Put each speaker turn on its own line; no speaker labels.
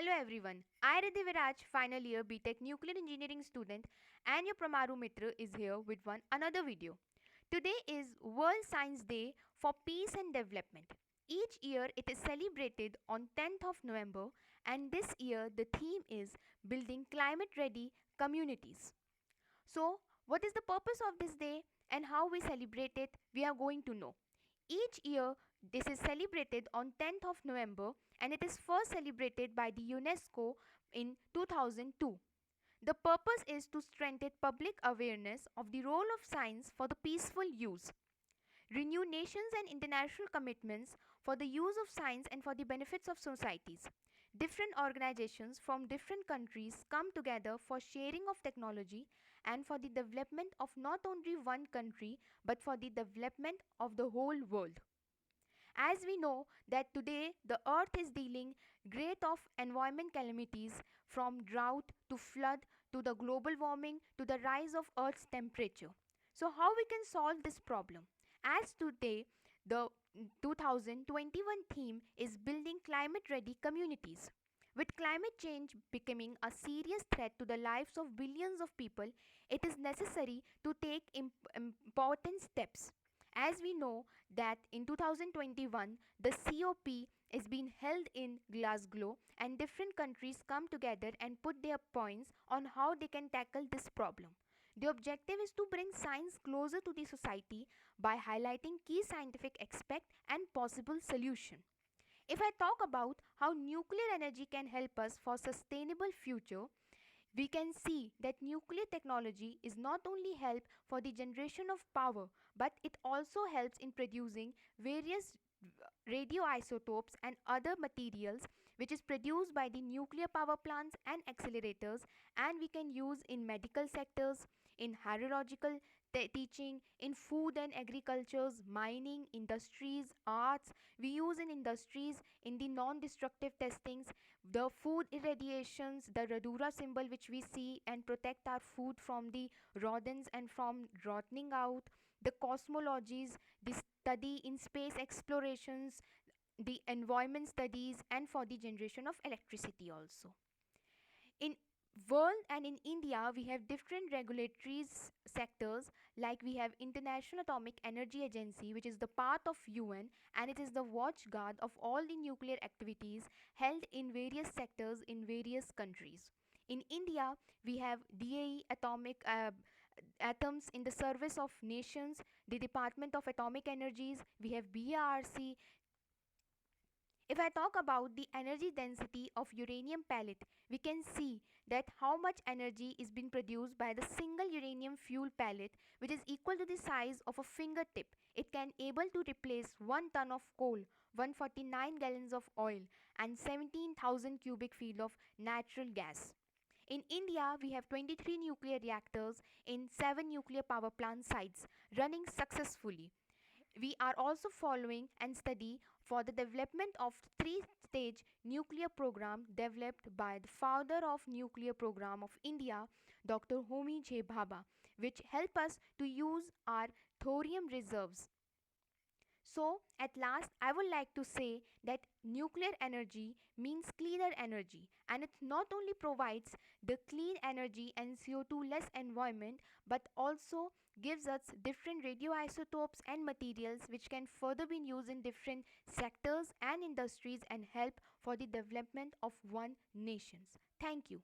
Hello everyone, I Riddhi Viraj, final year BTech Nuclear Engineering student, and your Pramaru Mitra is here with one another video. Today is World Science Day for Peace and Development. Each year it is celebrated on 10th of November, and this year the theme is Building Climate Ready Communities. So, what is the purpose of this day and how we celebrate it? We are going to know. Each year, this is celebrated on 10th of November and it is first celebrated by the UNESCO in 2002. The purpose is to strengthen public awareness of the role of science for the peaceful use, renew nations and international commitments for the use of science and for the benefits of societies. Different organizations from different countries come together for sharing of technology and for the development of not only one country but for the development of the whole world. As we know that today the earth is dealing great of environment calamities, from drought to flood to the global warming to the rise of earth's temperature. So how we can solve this problem? As today the 2021 theme is building climate ready communities. With climate change becoming a serious threat to the lives of billions of people, it is necessary to take important steps. As we know that in 2021 the COP is being held in Glasgow and different countries come together and put their points on how they can tackle this problem. The objective is to bring science closer to the society by highlighting key scientific aspects and possible solution. If I talk about how nuclear energy can help us for sustainable future, we can see that nuclear technology is not only help for the generation of power, but it also helps in producing various radioisotopes and other materials which is produced by the nuclear power plants and accelerators, and we can use in medical sectors, in hierarchical teaching, in food and agricultures, mining, industries, arts. We use in industries in the non-destructive testings, the food irradiations, the radura symbol which we see and protect our food from the rodents and from rotting out, the cosmologies, the study in space explorations, the environment studies, and for the generation of electricity also. In world and in India, we have different regulatory sectors, like we have International Atomic Energy Agency, which is the part of UN, and it is the watchguard of all the nuclear activities held in various sectors in various countries. In India, we have DAE, atomic atoms in the service of nations, the Department of Atomic Energies, we have BARC. If I talk about the energy density of uranium pellet, we can see that how much energy is being produced by the single uranium fuel pellet, which is equal to the size of a fingertip. It can able to replace 1 ton of coal, 149 gallons of oil, and 17,000 cubic feet of natural gas. In India, we have 23 nuclear reactors in 7 nuclear power plant sites running successfully. We are also following and study for the development of three-stage nuclear program developed by the father of nuclear program of India, Dr. Homi J. Bhabha, which help us to use our thorium reserves. So, at last, I would like to say that nuclear energy means cleaner energy, and it not only provides the clean energy and CO2 less environment, but also gives us different radioisotopes and materials which can further be used in different sectors and industries and help for the development of one nations. Thank you.